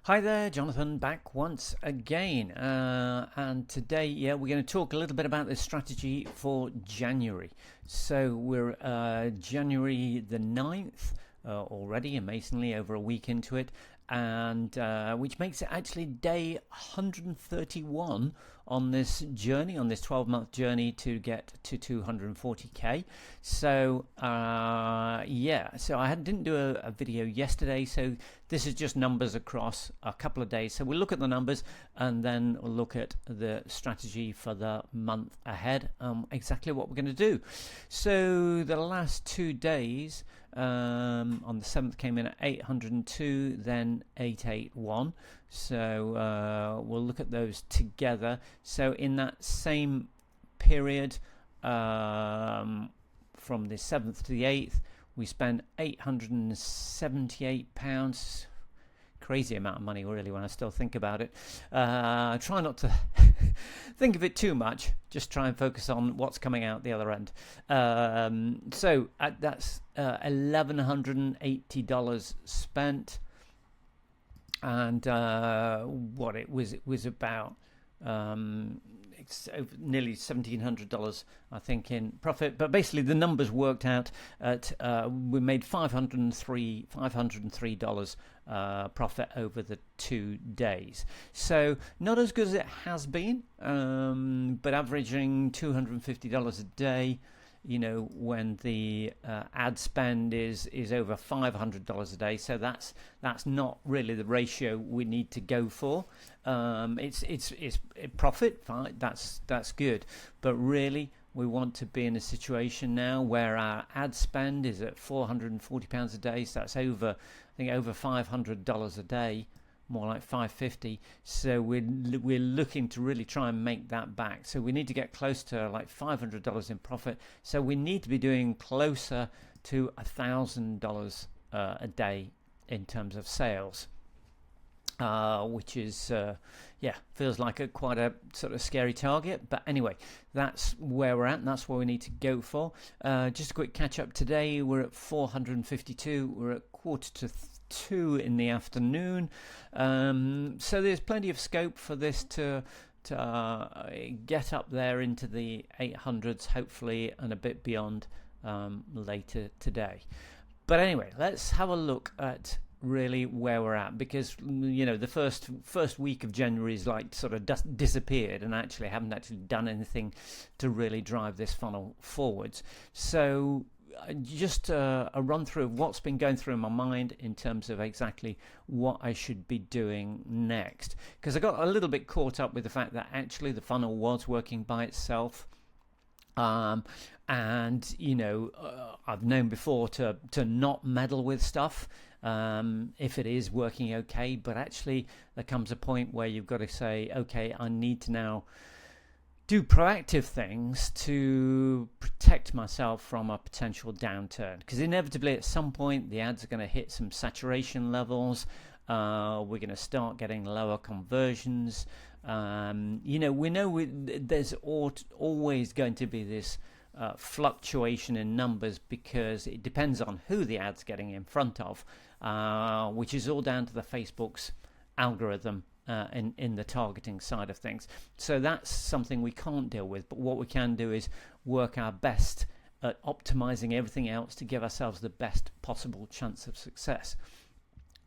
Hi there, Jonathan, back once again. And today, we're going to talk a little bit about this strategy for January. So we're January the 9th already, amazingly, over a week into it, and which makes it actually day 131 on this journey, on this 12-month journey to get to 240k. So so didn't do a video yesterday, so this is just numbers across a couple of days. So we'll look at the numbers and then we'll look at the strategy for the month ahead, exactly what we're going to do. So the last 2 days, on the 7th came in at 802, then 881. So we'll look at those together. So in that same period, from the 7th to the 8th, we spent £878. Crazy amount of money, really, when I still think about it. Try not to think of it too much. Just try and focus on what's coming out the other end. So that's $1,180 spent, and what it was about. It's nearly $1,700, I think, in profit. But basically, the numbers worked out at we made $503 profit over the 2 days. So not as good as it has been, but averaging $250 a day. You know, when the ad spend is over $500 a day, so that's not really the ratio we need to go for. It's profit, fine, that's good, but really we want to be in a situation now where our ad spend is at £440 a day, so that's over $500 a day, more like $550. So we're looking to really try and make that back. So we need to get close to like $500 in profit. So we need to be doing closer to $1,000 a day in terms of sales, which is feels like quite a sort of scary target. But anyway, that's where we're at, and that's what we need to go for. Just a quick catch up today. We're at 452. We're at 1:45 in the afternoon. So there's plenty of scope for this to get up there into the 800s, hopefully, and a bit beyond later today. But anyway, let's have a look at really where we're at, because the first week of January is like sort of disappeared, and actually haven't actually done anything to really drive this funnel forwards. So just a run through of what's been going through in my mind in terms of exactly what I should be doing next, because I got a little bit caught up with the fact that actually the funnel was working by itself. And I've known before to not meddle with stuff if it is working okay, but actually there comes a point where you've got to say, okay, I need to now do proactive things to protect myself from a potential downturn, because inevitably at some point the ads are going to hit some saturation levels. We're going to start getting lower conversions. We know there's always going to be this fluctuation in numbers, because it depends on who the ad's getting in front of, which is all down to the Facebook's algorithm in the targeting side of things. So that's something we can't deal with, but what we can do is work our best at optimizing everything else to give ourselves the best possible chance of success.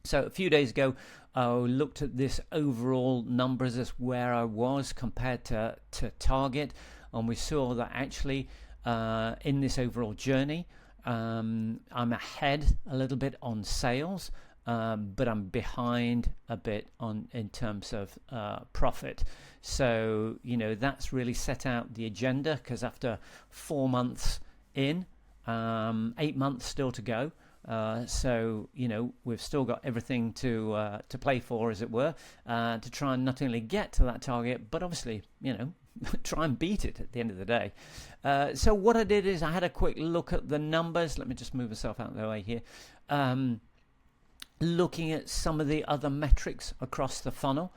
So a few days ago, I looked at this overall numbers as where I was compared to target, and we saw that actually in this overall journey, I'm ahead a little bit on sales, but I'm behind a bit in terms of profit. So that's really set out the agenda, because after 4 months in, 8 months still to go. So we've still got everything to play for, as it were, to try and not only get to that target, but obviously try and beat it at the end of the day. So what I did is I had a quick look at the numbers. Let me just move myself out of the way here. Looking at some of the other metrics across the funnel,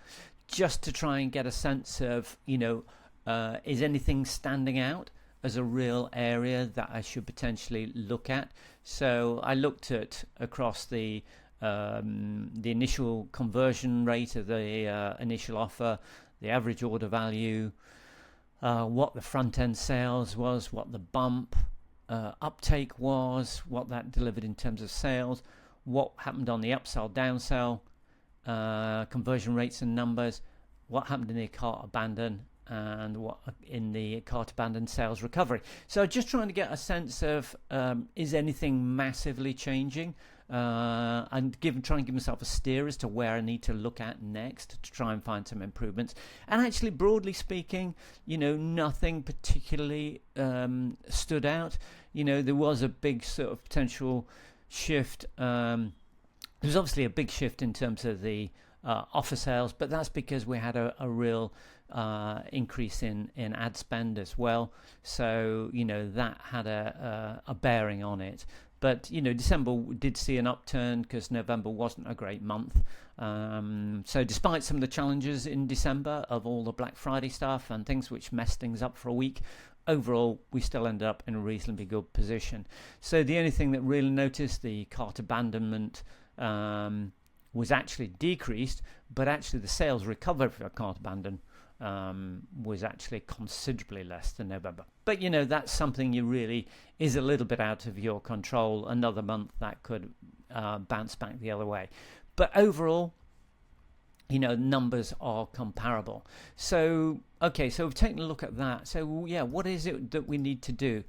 just to try and get a sense of is anything standing out as a real area that I should potentially look at. So I looked at across the the initial conversion rate of the initial offer, the average order value, what the front end sales was, what the bump uptake was, what that delivered in terms of sales, what happened on the upsell, downsell, conversion rates and numbers, what happened in the cart abandon, and what in the cart abandon sales recovery. So just trying to get a sense of is anything massively changing, and try and give myself a steer as to where I need to look at next to try and find some improvements. And actually, broadly speaking, nothing particularly stood out. There was a big sort of potential shift. There was obviously a big shift in terms of the offer sales, but that's because we had a real increase in ad spend as well. So that had a bearing on it. But December did see an upturn because November wasn't a great month. So despite some of the challenges in December of all the Black Friday stuff and things which messed things up for a week, overall we still ended up in a reasonably good position. So the only thing that really noticed, the cart abandonment was actually decreased, but actually the sales recovery for cart abandon was actually considerably less than November. But that's something you really is a little bit out of your control. Another month that could bounce back the other way. But overall, numbers are comparable. So so we've taken a look at that. So what is it that we need to do?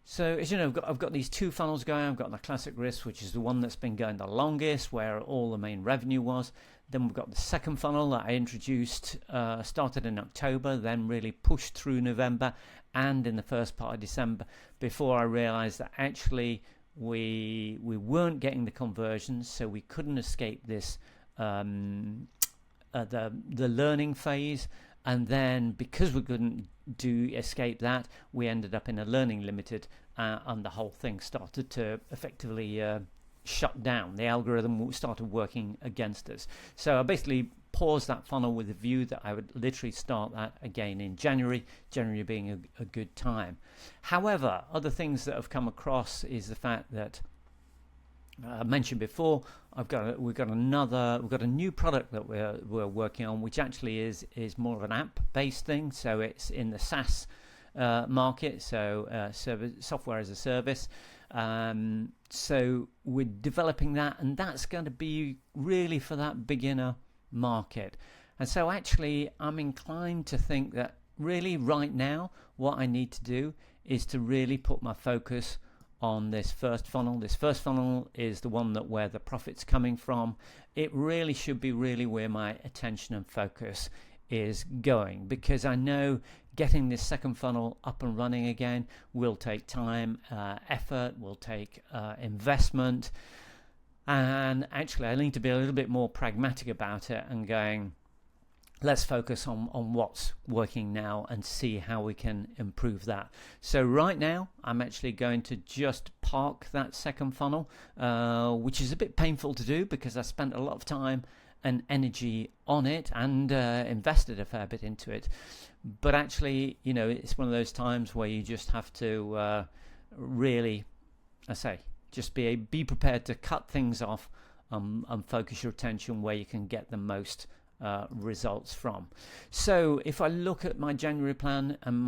So as you know, I've got these two funnels going. I've got the classic risk, which is the one that's been going the longest, where all the main revenue was. Then we've got the second funnel that I introduced, started in October, then really pushed through November and in the first part of December, before I realized that actually we weren't getting the conversions, so we couldn't escape this the learning phase. And then because we couldn't escape that, we ended up in a learning limited, and the whole thing started to effectively shut down. The algorithm started working against us. So I basically paused that funnel with a view that I would literally start that again in January being a good time. However, other things that have come across is the fact that I mentioned before, we've got a new product that we're working on, which actually is more of an app-based thing. So it's in the SaaS market, so software as a service. So we're developing that, and that's going to be really for that beginner market. And so actually, I'm inclined to think that really right now, what I need to do is to really put my focus on this first funnel. This first funnel is the one where the profit's coming from. It really should be where my attention and focus is going, because I know getting this second funnel up and running again will take time, effort, will take investment, and actually I need to be a little bit more pragmatic about it and going, let's focus on what's working now and see how we can improve that. So right now, I'm actually going to just park that second funnel, which is a bit painful to do because I spent a lot of time and energy on it and invested a fair bit into it. But actually, it's one of those times where you just have to really, just be prepared to cut things off and focus your attention where you can get the most results from. So if I look at my January plan and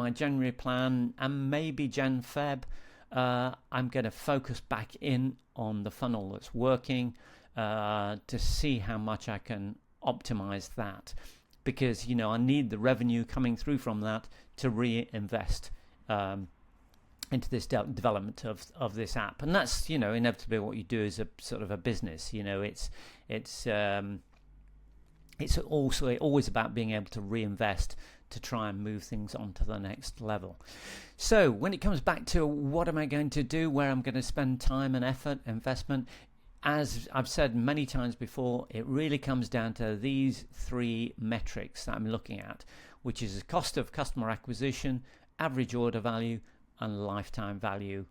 maybe Jan-Feb, I'm going to focus back in on the funnel that's working to see how much I can optimize that, because I need the revenue coming through from that to reinvest into this development of this app. And that's inevitably what you do as a sort of a business. It's also always about being able to reinvest to try and move things on to the next level. So when it comes back to what am I going to do, where I'm going to spend time and effort, investment, as I've said many times before, it really comes down to these three metrics that I'm looking at, which is the cost of customer acquisition, average order value, and lifetime value.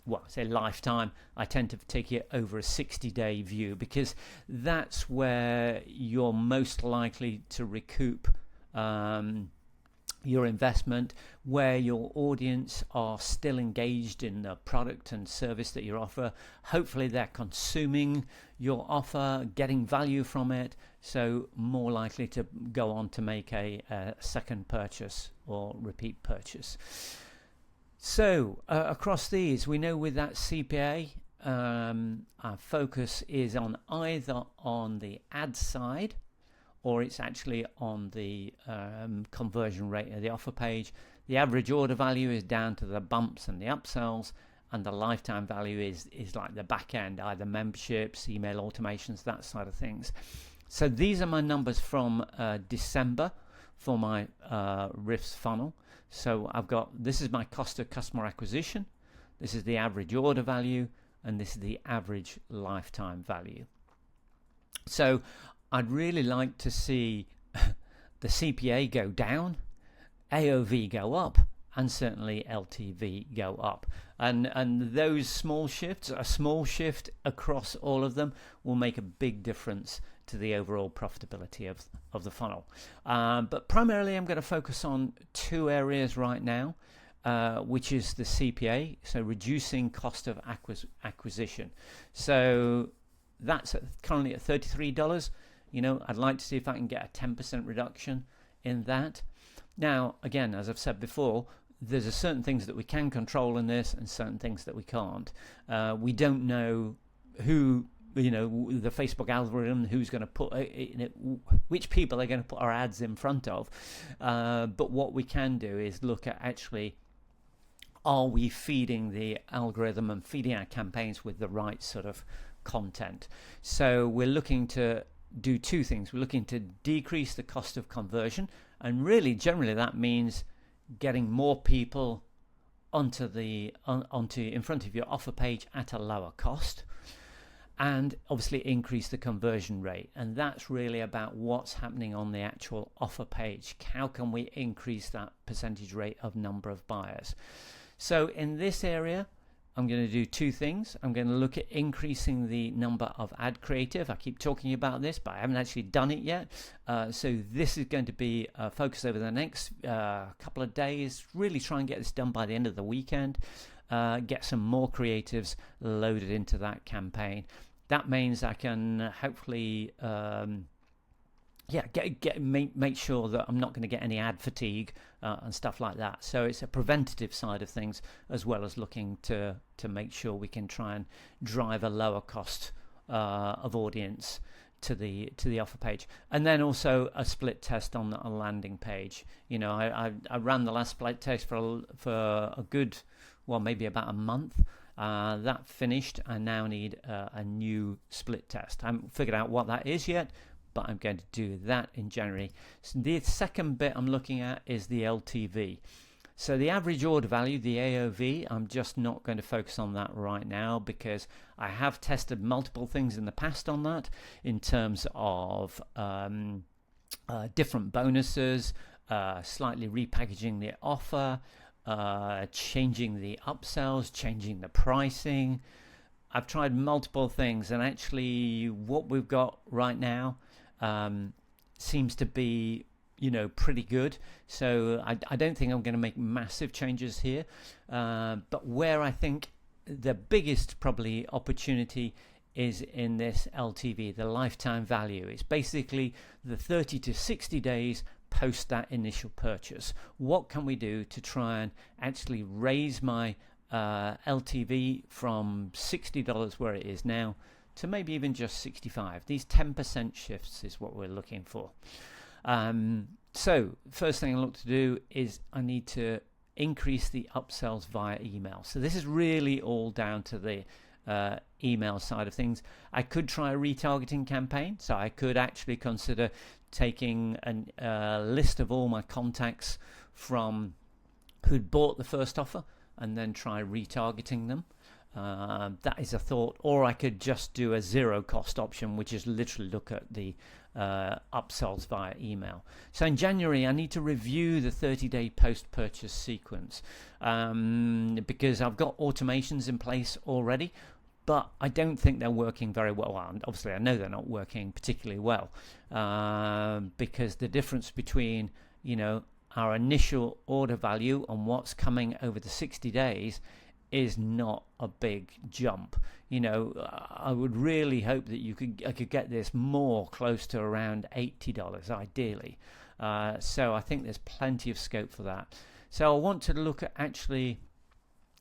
Well, I say lifetime, I tend to take it over a 60-day view, because that's where you're most likely to recoup your investment, where your audience are still engaged in the product and service that you offer. Hopefully they're consuming your offer, getting value from it, so more likely to go on to make a second purchase or repeat purchase. So across these, we know with that CPA, our focus is on either on the ad side, or it's actually on the conversion rate of the offer page. The average order value is down to the bumps and the upsells, and the lifetime value is like the back end, either memberships, email automations, that side of things. So these are my numbers from December for my RIFs funnel. So I've got, this is my cost of customer acquisition, this is the average order value, and this is the average lifetime value. So I'd really like to see the CPA go down, AOV go up, and certainly LTV go up. And those small shifts, a small shift across all of them, will make a big difference to the overall profitability of the funnel. But primarily I'm going to focus on two areas right now, which is the CPA, so reducing cost of acquisition. So that's currently at $33. You know, I'd like to see if I can get a 10% reduction in that. Now, again, as I've said before, there's a certain things that we can control in this and certain things that we can't. We don't know who, you know, the Facebook algorithm, who's going to put, which people are going to put our ads in front of. But what we can do is look at actually, are we feeding the algorithm and feeding our campaigns with the right sort of content? So we're looking to do two things. We're looking to decrease the cost of conversion, and really generally that means getting more people onto in front of your offer page at a lower cost, and obviously increase the conversion rate. And that's really about what's happening on the actual offer page. How can we increase that percentage rate of number of buyers? So in this area, I'm going to do two things. I'm going to look at increasing the number of ad creative. I keep talking about this, but I haven't actually done it yet. So this is going to be a focus over the next couple of days. Really try and get this done by the end of the weekend. Get some more creatives loaded into that campaign. That means I can hopefully make sure that I'm not going to get any ad fatigue and stuff like that. So it's a preventative side of things, as well as looking to make sure we can try and drive a lower cost of audience to the offer page. And then also a split test on a landing page. You know, I ran the last split test for a good, well, maybe about a month. That finished. I now need a new split test. I haven't figured out what that is yet, but I'm going to do that in January. So the second bit I'm looking at is the LTV. So the average order value, the AOV, I'm just not going to focus on that right now, because I have tested multiple things in the past on that, in terms of different bonuses, slightly repackaging the offer, changing the upsells, changing the pricing. I've tried multiple things, and actually what we've got right now seems to be, you know, pretty good. So I don't think I'm going to make massive changes here. But where I think the biggest probably opportunity is in this LTV, the lifetime value. It's basically the 30 to 60 days post that initial purchase. What can we do to try and actually raise my LTV from $60 where it is now to maybe even just $65. These 10% shifts is what we're looking for. So first thing I look to do is I need to increase the upsells via email. So this is really all down to the email side of things. I could try a retargeting campaign. So I could actually consider taking a list of all my contacts from who'd bought the first offer and then try retargeting them. That is a thought. Or I could just do a zero cost option, which is literally look at the upsells via email. So in January I need to review the 30-day post-purchase sequence, because I've got automations in place already, but I don't think they're working very well. And obviously I know they're not working particularly well, because the difference between, you know, our initial order value on what's coming over the 60 days is not a big jump. I would really hope that I could get this more close to around $80 ideally. So I think there's plenty of scope for that. So I want to look at actually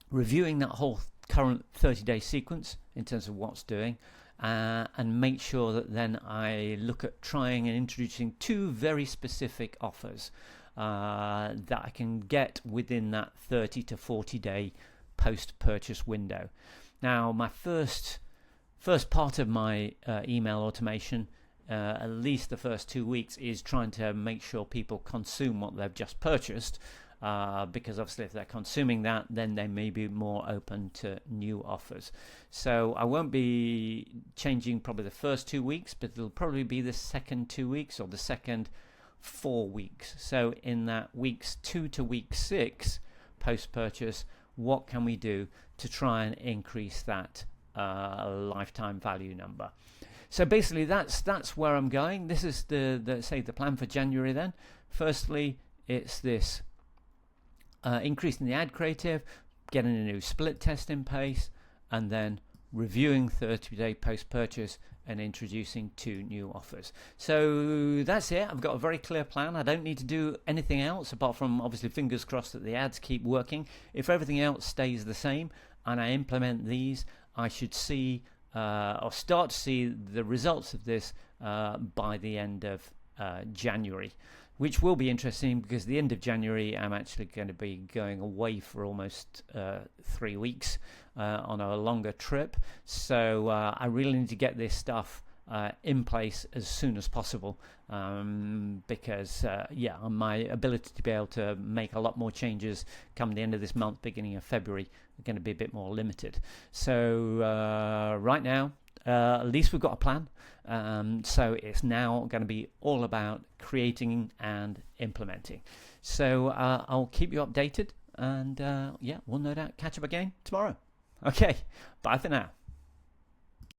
reviewing that whole current 30-day sequence in terms of what's doing, and make sure that then I look at trying and introducing 2 very specific offers that I can get within that 30 to 40 day post-purchase window. Now, my first part of my email automation, at least the first 2 weeks, is trying to make sure people consume what they've just purchased, because obviously if they're consuming that, then they may be more open to new offers. So I won't be changing probably the first 2 weeks, but it'll probably be the second 2 weeks or the second 4 weeks. So in that weeks 2 to week 6 post-purchase, what can we do to try and increase that lifetime value number? So basically that's where I'm going. This is the plan for January then. Firstly, it's this increasing the ad creative, getting a new split test in place, and then reviewing 30-day post-purchase and introducing 2 new offers. So that's it. I've got a very clear plan. I don't need to do anything else apart from obviously fingers crossed that the ads keep working. If everything else stays the same and I implement these, I should see or start to see the results of this by the end of January, which will be interesting because the end of January I'm actually going to be going away for almost 3 weeks on a longer trip. So I really need to get this stuff in place as soon as possible, because my ability to be able to make a lot more changes come the end of this month, beginning of February, are going to be a bit more limited. So right now, at least we've got a plan. So it's now going to be all about creating and implementing. So I'll keep you updated, and we'll no doubt catch up again tomorrow. Okay, bye for now.